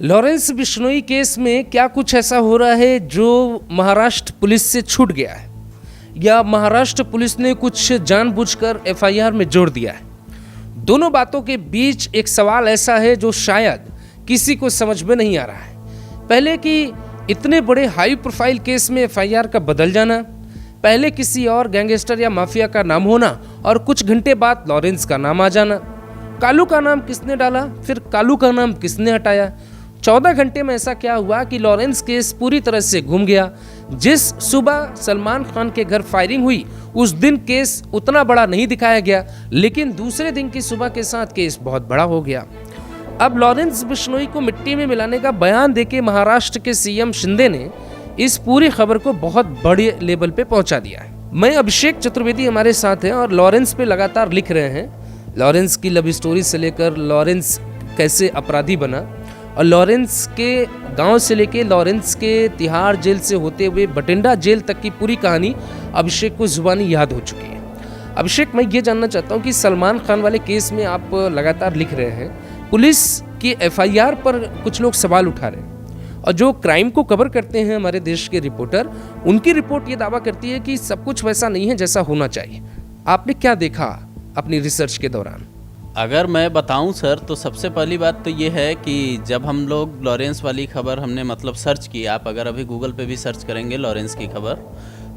Lawrence Bishnoi case में क्या कुछ ऐसा हो रहा है जो महाराष्ट्र पुलिस से छूट गया है या महाराष्ट्र पुलिस ने कुछ जानबूझकर एफआईआर में जोड़ दिया है। दोनों बातों के बीच एक सवाल ऐसा है जो शायद किसी को समझ में नहीं आ रहा है। पहले कि इतने बड़े हाई प्रोफाइल केस में एफआईआर का बदल जाना, पहले किसी और गैंगस्टर या माफिया का नाम होना और कुछ घंटे बाद लॉरेंस का नाम आ जाना। कालू का नाम किसने डाला, फिर कालू का नाम किसने हटाया। 14 घंटे में ऐसा क्या हुआ कि लॉरेंस केस पूरी तरह से घूम गया। जिस सुबह सलमान खान के घर फायरिंग हुई उस दिन केस उतना बड़ा नहीं दिखाया गया, लेकिन दूसरे दिन की सुबह के साथ केस बहुत बड़ा हो गया। अब लॉरेंस बिश्नोई को मिट्टी में मिलाने का बयान देके महाराष्ट्र के सीएम शिंदे ने इस पूरी खबर को बहुत बड़े लेवल पे पहुंचा दिया है। मैं अभिषेक चतुर्वेदी हमारे साथ हैं और लॉरेंस पे लगातार लिख रहे हैं। लॉरेंस की लव स्टोरी से लेकर लॉरेंस कैसे अपराधी बना और लॉरेंस के गांव से लेके लॉरेंस के तिहाड़ जेल से होते हुए बठिंडा जेल तक की पूरी कहानी अभिषेक को जुबानी याद हो चुकी है। अभिषेक, मैं ये जानना चाहता हूँ कि सलमान खान वाले केस में आप लगातार लिख रहे हैं, पुलिस की एफआईआर पर कुछ लोग सवाल उठा रहे हैं और जो क्राइम को कवर करते हैं हमारे देश के रिपोर्टर, उनकी रिपोर्ट ये दावा करती है कि सब कुछ वैसा नहीं है जैसा होना चाहिए। आपने क्या देखा अपनी रिसर्च के दौरान? अगर मैं बताऊं सर, तो सबसे पहली बात तो ये है कि जब हम लोग लॉरेंस वाली खबर हमने सर्च की, आप अगर अभी गूगल पे भी सर्च करेंगे लॉरेंस की खबर,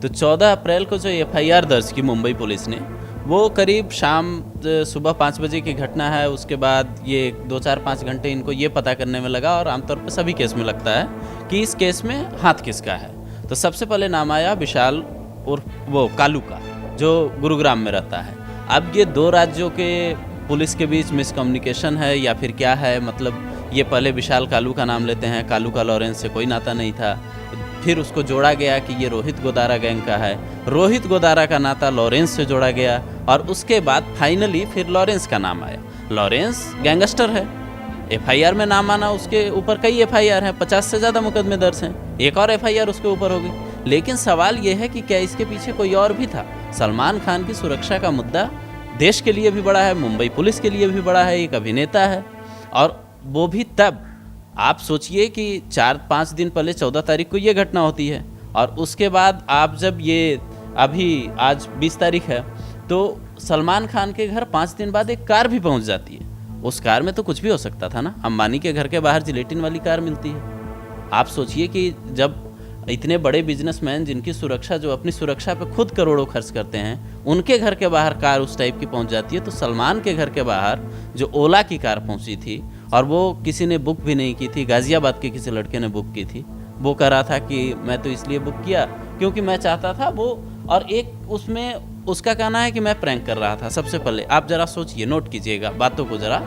तो 14 अप्रैल को जो एफआईआर दर्ज की मुंबई पुलिस ने, वो करीब सुबह 5 बजे की घटना है। उसके बाद ये 2-4-5 घंटे इनको ये पता करने में लगा, और आमतौर पर सभी केस में लगता है कि इस केस में हाथ किसका है। तो सबसे पहले नाम आया विशाल और वो कालू का, जो गुरुग्राम में रहता है। अब ये दो राज्यों के पुलिस के बीच मिसकम्युनिकेशन है या फिर क्या है, ये पहले विशाल कालू का नाम लेते हैं, कालू का लॉरेंस से कोई नाता नहीं था। फिर उसको जोड़ा गया कि ये रोहित गोदारा गैंग का है, रोहित गोदारा का नाता लॉरेंस से जोड़ा गया, और उसके बाद फाइनली फिर लॉरेंस का नाम आया। लॉरेंस गैंगस्टर है, एफआईआर में नाम आना, उसके ऊपर कई एफआईआर हैं, 50 से ज़्यादा मुकदमे दर्ज हैं, एक और एफआईआर उसके ऊपर होगी। लेकिन सवाल ये है कि क्या इसके पीछे कोई और भी था? सलमान खान की सुरक्षा का मुद्दा देश के लिए भी बड़ा है, मुंबई पुलिस के लिए भी बड़ा है, एक अभिनेता है, और वो भी तब आप सोचिए कि 4-5 दिन पहले 14 तारीख को ये घटना होती है, और उसके बाद आप जब ये अभी आज 20 तारीख है, तो सलमान खान के घर 5 दिन बाद एक कार भी पहुंच जाती है। उस कार में तो कुछ भी हो सकता था ना, अंबानी के घर के बाहर जिलेटिन वाली कार मिलती है। आप सोचिए कि जब इतने बड़े बिजनेसमैन जिनकी सुरक्षा, जो अपनी सुरक्षा पे खुद करोड़ों खर्च करते हैं, उनके घर के बाहर कार उस टाइप की पहुंच जाती है। तो सलमान के घर के बाहर जो ओला की कार पहुंची थी, और वो किसी ने बुक भी नहीं की थी, गाजियाबाद के किसी लड़के ने बुक की थी। वो कह रहा था कि मैं तो इसलिए बुक किया क्योंकि मैं चाहता था वो, और एक उसमें उसका कहना है कि मैं प्रैंक कर रहा था। सबसे पहले आप ज़रा सोचिए, नोट कीजिएगा बातों को ज़रा,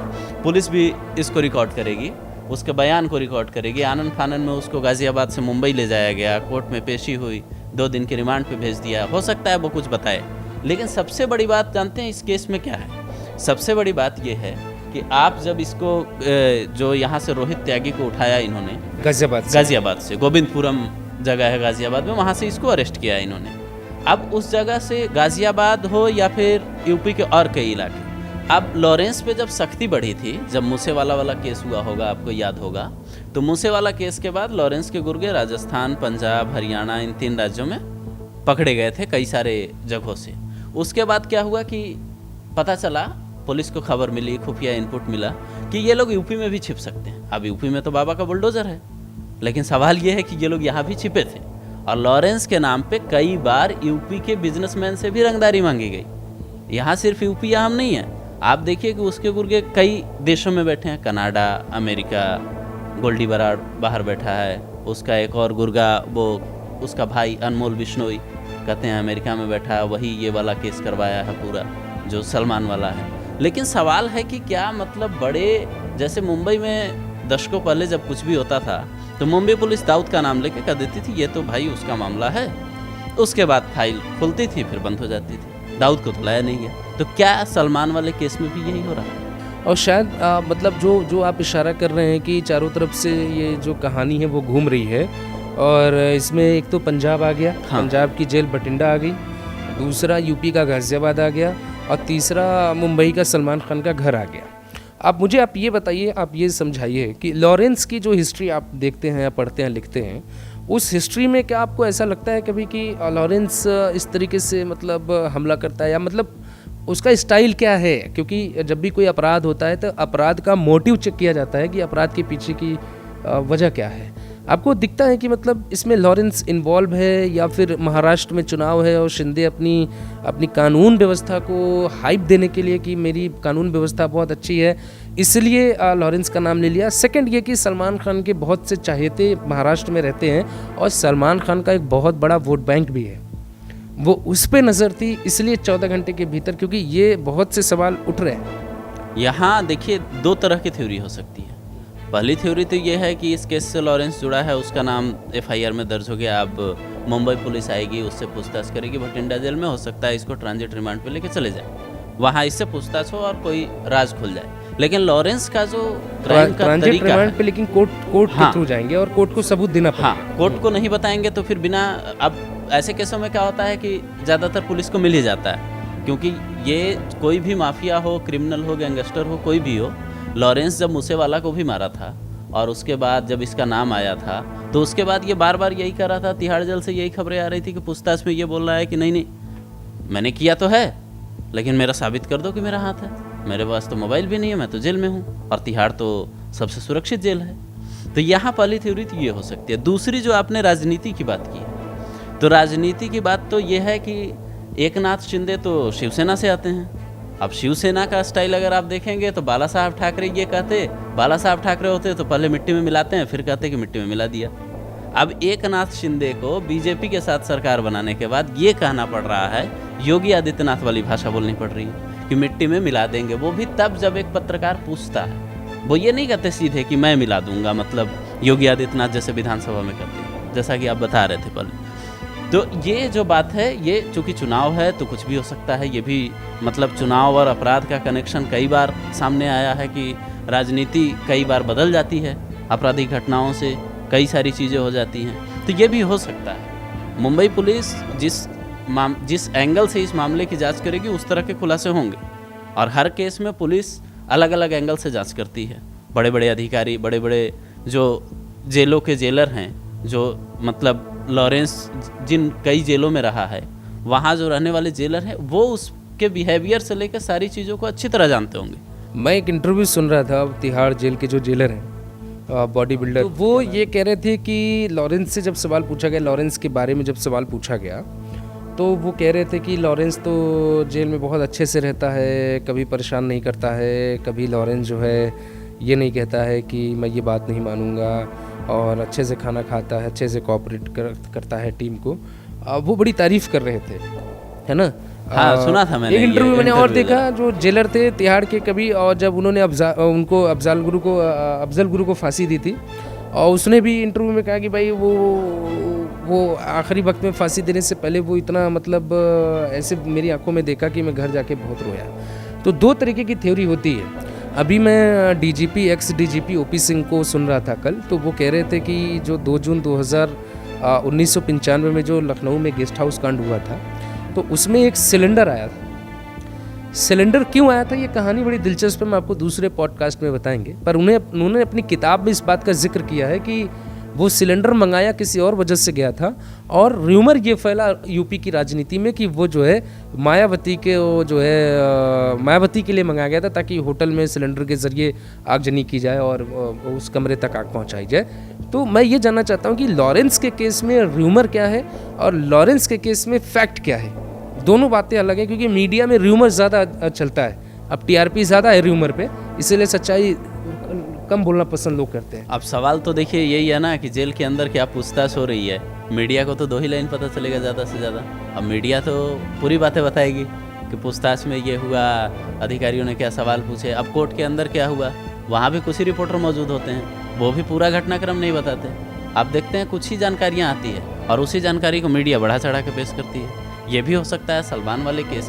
पुलिस भी इसको रिकॉर्ड करेगी, उसके बयान को रिकॉर्ड करेगी। आनन फानन में उसको गाज़ियाबाद से मुंबई ले जाया गया, कोर्ट में पेशी हुई, 2 दिन के रिमांड पे भेज दिया। हो सकता है वो कुछ बताए, लेकिन सबसे बड़ी बात जानते हैं इस केस में क्या है? सबसे बड़ी बात ये है कि आप जब इसको जो यहाँ से रोहित त्यागी को उठाया इन्होंने गाज़ियाबाद से, गोविंदपुरम जगह है गाज़ियाबाद में, वहाँ से इसको अरेस्ट किया इन्होंने। अब उस जगह से गाज़ियाबाद हो या फिर यूपी के और कई इलाके, अब लॉरेंस पे जब सख्ती बढ़ी थी, जब मूसेवाला वाला केस हुआ होगा, आपको याद होगा, तो मूसेवाला केस के बाद लॉरेंस के गुर्गे राजस्थान, पंजाब, हरियाणा, इन 3 राज्यों में पकड़े गए थे कई सारे जगहों से। उसके बाद क्या हुआ कि पता चला, पुलिस को खबर मिली, खुफिया इनपुट मिला कि ये लोग यूपी में भी छिप सकते हैं। अब यूपी में तो बाबा का बुलडोजर है, लेकिन सवाल ये है कि ये लोग यहाँ भी छिपे थे, और लॉरेंस के नाम पे कई बार यूपी के बिजनेसमैन से भी रंगदारी मांगी गई। यहाँ सिर्फ यूपी यहाँ नहीं है, आप देखिए कि उसके गुर्गे कई देशों में बैठे हैं, कनाडा, अमेरिका, गोल्डी बराड़ बाहर बैठा है, उसका एक और गुर्गा, वो उसका भाई अनमोल बिश्नोई, कहते हैं अमेरिका में बैठा है, वही ये वाला केस करवाया है पूरा, जो सलमान वाला है। लेकिन सवाल है कि क्या बड़े, जैसे मुंबई में दशकों पहले जब कुछ भी होता था तो मुंबई पुलिस दाऊद का नाम लेके कह देती थी ये तो भाई उसका मामला है, उसके बाद फाइल खुलती थी, फिर बंद हो जाती थी, दाऊद को तो लाया नहीं गया। तो क्या सलमान वाले केस में भी यही हो रहा है? और शायद जो आप इशारा कर रहे हैं कि चारों तरफ से ये जो कहानी है वो घूम रही है, और इसमें एक तो पंजाब आ गया, हाँ। पंजाब की जेल बठिंडा आ गई, दूसरा यूपी का गाज़ियाबाद आ गया, और तीसरा मुंबई का सलमान खान का घर आ गया। आप ये बताइए, आप ये समझाइए कि लॉरेंस की जो हिस्ट्री आप देखते हैं या पढ़ते हैं, लिखते हैं, उस हिस्ट्री में क्या आपको ऐसा लगता है कभी कि लॉरेंस इस तरीके से मतलब हमला करता है, या मतलब उसका स्टाइल क्या है? क्योंकि जब भी कोई अपराध होता है तो अपराध का मोटिव चेक किया जाता है कि अपराध के पीछे की वजह क्या है। आपको दिखता है कि मतलब इसमें लॉरेंस इन्वॉल्व है, या फिर महाराष्ट्र में चुनाव है और शिंदे अपनी कानून व्यवस्था को हाइप देने के लिए कि मेरी कानून व्यवस्था बहुत अच्छी है, इसलिए लॉरेंस का नाम ले लिया? सेकंड ये कि सलमान खान के बहुत से चाहेते महाराष्ट्र में रहते हैं और सलमान खान का एक बहुत बड़ा वोट बैंक भी है, वो उस पर नज़र थी, इसलिए 14 घंटे के भीतर, क्योंकि ये बहुत से सवाल उठ रहे हैं। यहाँ देखिए 2 तरह की थ्योरी हो सकती है। पहली थ्योरी तो ये है कि इस केस से लॉरेंस जुड़ा है, उसका नाम एफआईआर में दर्ज हो गया, अब मुंबई पुलिस आएगी, उससे पूछताछ करेगी, भटिंडा जेल में हो सकता है इसको ट्रांजिट रिमांड पे लेके चले जाए, वहाँ इससे पूछताछ हो और कोई राज खुल जाए। लेकिन लॉरेंस का जो क्राइम का ट्रांजिट तरीका रिमांड है, पे लेकिन कोर्ट के थ्रू जाएंगे और कोर्ट को सबूत देना पड़ेगा। हाँ, कोर्ट को नहीं बताएंगे तो फिर बिना, अब ऐसे केसों में क्या होता है कि ज़्यादातर पुलिस को मिल ही जाता है, क्योंकि ये कोई भी माफिया हो, क्रिमिनल हो, गैंगस्टर हो, कोई भी हो, लॉरेंस जब मूसेवाला को भी मारा था और उसके बाद जब इसका नाम आया था तो उसके बाद ये बार बार यही कर रहा था, तिहाड़ जेल से यही खबरें आ रही थी कि पूछताछ में ये बोल रहा है कि नहीं मैंने किया तो है, लेकिन मेरा साबित कर दो कि मेरा हाथ है, मेरे पास तो मोबाइल भी नहीं है, मैं तो जेल में हूँ, और तिहाड़ तो सबसे सुरक्षित जेल है। तो यहाँ पहली थ्योरी तो ये हो सकती है। दूसरी जो आपने राजनीति की बात की है, तो राजनीति की बात तो ये है कि एकनाथ शिंदे तो शिवसेना से आते हैं। अब शिवसेना का स्टाइल अगर आप देखेंगे तो बाला साहब ठाकरे ये कहते, बाला साहब ठाकरे होते तो पहले मिट्टी में मिलाते हैं, फिर कहते कि मिट्टी में मिला दिया। अब एकनाथ शिंदे को बीजेपी के साथ सरकार बनाने के बाद ये कहना पड़ रहा है, योगी आदित्यनाथ वाली भाषा बोलनी पड़ रही है कि मिट्टी में मिला देंगे, वो भी तब जब एक पत्रकार पूछता है। वो ये नहीं कहते सीधे कि मैं मिला दूंगा, मतलब योगी आदित्यनाथ जैसे विधानसभा में करते हैं, जैसा कि आप बता रहे थे पहले। तो ये जो बात है, ये चूँकि चुनाव है तो कुछ भी हो सकता है। ये भी मतलब चुनाव और अपराध का कनेक्शन कई बार सामने आया है कि राजनीति कई बार बदल जाती है, आपराधिक घटनाओं से कई सारी चीज़ें हो जाती हैं, तो ये भी हो सकता है। मुंबई पुलिस जिस एंगल से इस मामले की जांच करेगी उस तरह के खुलासे होंगे, और हर केस में पुलिस अलग अलग एंगल से जांच करती है। बड़े बड़े अधिकारी, बड़े बड़े जो जेलों के जेलर हैं, जो मतलब लॉरेंस जिन कई जेलों में रहा है, वहाँ जो रहने वाले जेलर हैं वो उसके बिहेवियर से लेकर सारी चीज़ों को अच्छी तरह जानते होंगे। मैं एक इंटरव्यू सुन रहा था तिहाड़ जेल के जो जेलर हैं, बॉडी बिल्डर, तो वो ये कह रहे थे कि लॉरेंस से जब सवाल पूछा गया, लॉरेंस के बारे में जब सवाल पूछा गया, तो वो कह रहे थे कि लॉरेंस तो जेल में बहुत अच्छे से रहता है, कभी परेशान नहीं करता है, कभी लॉरेंस जो है ये नहीं कहता है कि मैं ये बात नहीं मानूंगा, और अच्छे से खाना खाता है, अच्छे से कोऑपरेट करता है टीम को। वो बड़ी तारीफ़ कर रहे थे, है ना? हाँ, सुना था मैंने। एक इंटरव्यू मैंने और देखा, जो जेलर थे तिहाड़ के कभी, और जब उन्होंने अफजल गुरु को फांसी दी थी, और उसने भी इंटरव्यू में कहा कि भाई वो आखिरी वक्त में फांसी देने से पहले वो इतना मतलब ऐसे मेरी आंखों में देखा कि मैं घर जाके बहुत रोया। तो 2 तरीके की थ्योरी होती है। अभी मैं DGP x DGP OP Singh को सुन रहा था कल, तो वो कह रहे थे कि जो 2 जून 1995 में जो लखनऊ में गेस्ट हाउस कांड हुआ था, तो उसमें एक सिलेंडर आया था। सिलेंडर क्यों आया था, ये कहानी बड़ी दिलचस्प है, मैं आपको दूसरे पॉडकास्ट में बताएंगे। पर उन्होंने अपनी किताब में इस बात का जिक्र किया है कि वो सिलेंडर मंगाया किसी और वजह से गया था, और र्यूमर ये फैला यूपी की राजनीति में कि वो जो है मायावती के मायावती के लिए मंगाया गया था, ताकि होटल में सिलेंडर के ज़रिए आगजनी की जाए और उस कमरे तक आग पहुंचाई जाए। तो मैं ये जानना चाहता हूं कि लॉरेंस के केस में र्यूमर क्या है और लॉरेंस के केस में फैक्ट क्या है। दोनों बातें अलग हैं, क्योंकि मीडिया में र्यूमर ज़्यादा चलता है, अब टीआरपी ज़्यादा है र्यूमर पे, इसीलिए सच्चाई कम बोलना पसंद लोग करते हैं। अब सवाल तो देखिए यही है ना कि जेल के अंदर क्या पूछताछ हो रही है, मीडिया को तो 2 ही लाइन पता चलेगा ज़्यादा से ज़्यादा। अब मीडिया तो पूरी बातें बताएगी कि पूछताछ में ये हुआ, अधिकारियों ने क्या सवाल पूछे। अब कोर्ट के अंदर क्या हुआ, वहाँ भी कुछ ही रिपोर्टर मौजूद होते हैं, वो भी पूरा घटनाक्रम नहीं बताते। आप देखते हैं कुछ ही जानकारियाँ आती है और उसी जानकारी को मीडिया बढ़ा चढ़ा के पेश करती है। ये भी हो सकता है सलमान वाले केस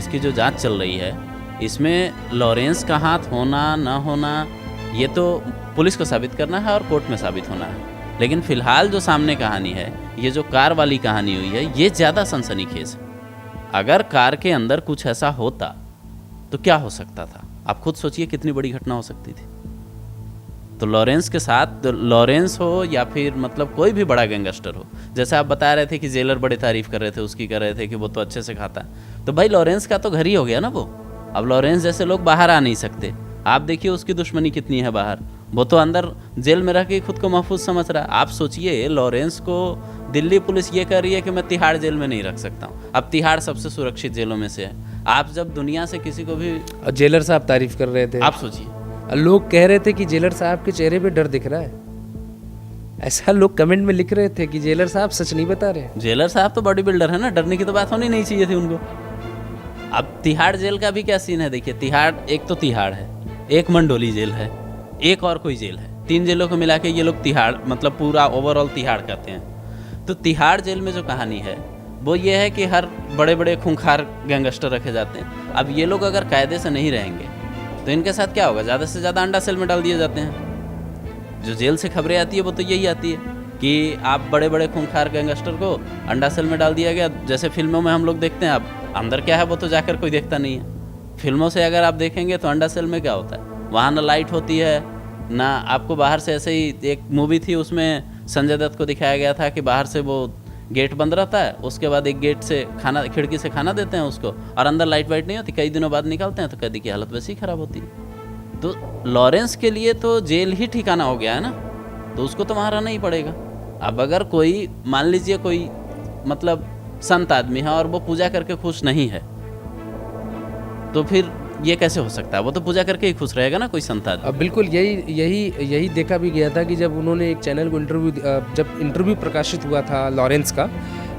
की जो जाँच चल रही है, इसमें लॉरेंस का हाथ होना ना होना ये तो पुलिस को साबित करना है और कोर्ट में साबित होना है। लेकिन फ़िलहाल जो सामने कहानी है, ये जो कार वाली कहानी हुई है, ये ज़्यादा सनसनीखेज है। अगर कार के अंदर कुछ ऐसा होता तो क्या हो सकता था, आप खुद सोचिए कितनी बड़ी घटना हो सकती थी। तो लॉरेंस के साथ, तो लॉरेंस हो या फिर मतलब कोई भी बड़ा गैंगस्टर हो, जैसे आप बता रहे थे कि जेलर बड़ी तारीफ कर रहे थे उसकी, कर रहे थे कि वो तो अच्छे से खाता है, तो भाई लॉरेंस का तो घर ही हो गया ना वो। अब लॉरेंस जैसे लोग बाहर आ नहीं सकते। आप देखिए उसकी दुश्मनी कितनी है बाहर, वो तो अंदर जेल में रह के खुद को महफूज समझ रहा है। आप सोचिए लॉरेंस को दिल्ली पुलिस ये कह रही है कि मैं तिहाड़ जेल में नहीं रख सकता हूँ। अब तिहाड़ सबसे सुरक्षित जेलों में से है। आप जब दुनिया से किसी को भी, और जेलर साहब तारीफ कर रहे थे, आप सोचिए, लोग कह रहे थे कि जेलर साहब के चेहरे पे डर दिख रहा है। ऐसा लोग कमेंट में लिख रहे थे कि जेलर साहब सच नहीं बता रहे। जेलर साहब तो बॉडी बिल्डर है ना, डरने की तो बात होनी नहीं चाहिए थी उनको। अब तिहाड़ जेल का भी क्या सीन है देखिए। तिहाड़, एक तो तिहाड़ है, एक मंडोली जेल है, एक और कोई जेल है, 3 जेलों को मिला के ये लोग तिहाड़ मतलब पूरा ओवरऑल तिहाड़ कहते हैं। तो तिहाड़ जेल में जो कहानी है वो ये है कि हर बड़े बड़े खूंखार गैंगस्टर रखे जाते हैं। अब ये लोग अगर कायदे से नहीं रहेंगे तो इनके साथ क्या होगा, ज़्यादा से ज़्यादा अंडा सेल में डाल दिए जाते हैं। जो जेल से खबरें आती है वो तो यही आती है कि आप बड़े बड़े खूंखार गैंगस्टर को अंडा सेल में डाल दिया गया। जैसे फिल्मों में हम लोग देखते हैं, अब अंदर क्या है वो तो जाकर कोई देखता नहीं है। फिल्मों से अगर आप देखेंगे तो अंडा सेल में क्या होता है, वहाँ ना लाइट होती है ना आपको बाहर से, ऐसे ही एक मूवी थी उसमें संजय दत्त को दिखाया गया था कि बाहर से वो गेट बंद रहता है, उसके बाद एक गेट से खाना, खिड़की से खाना देते हैं उसको, और अंदर लाइट वाइट नहीं होती, कई दिनों बाद निकालते हैं तो कैदी की हालत वैसे ही ख़राब होती है। तो लॉरेंस के लिए तो जेल ही ठिकाना हो गया है ना, तो उसको तो वहाँ रहना ही पड़ेगा। अब अगर कोई मान लीजिए कोई मतलब संत आदमी है और वो पूजा करके खुश नहीं है, तो फिर ये कैसे हो सकता है? वो तो पूजा करके ही खुश रहेगा ना कोई संत आदमी। अब बिल्कुल यही देखा भी गया था कि जब उन्होंने एक चैनल को जब इंटरव्यू प्रकाशित हुआ था लॉरेंस का,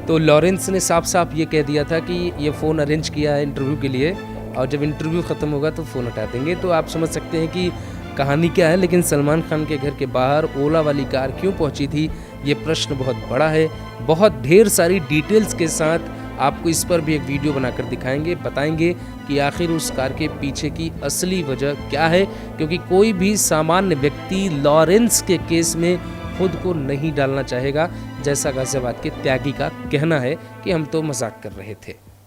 तो लॉरेंस ने साफ साफ ये कह दिया था कि ये फ़ोन अरेंज किया है इंटरव्यू के लिए, और जब इंटरव्यू ख़त्म होगा तो फ़ोन हटा देंगे। तो आप समझ सकते हैं कि कहानी क्या है। लेकिन सलमान खान के घर के बाहर ओला वाली कार क्यों पहुंची थी, ये प्रश्न बहुत बड़ा है। बहुत ढेर सारी डिटेल्स के साथ आपको इस पर भी एक वीडियो बनाकर दिखाएंगे, बताएंगे कि आखिर उस कार के पीछे की असली वजह क्या है, क्योंकि कोई भी सामान्य व्यक्ति लॉरेंस के केस में खुद को नहीं डालना चाहेगा, जैसा गाजियाबाद के त्यागी का कहना है कि हम तो मजाक कर रहे थे।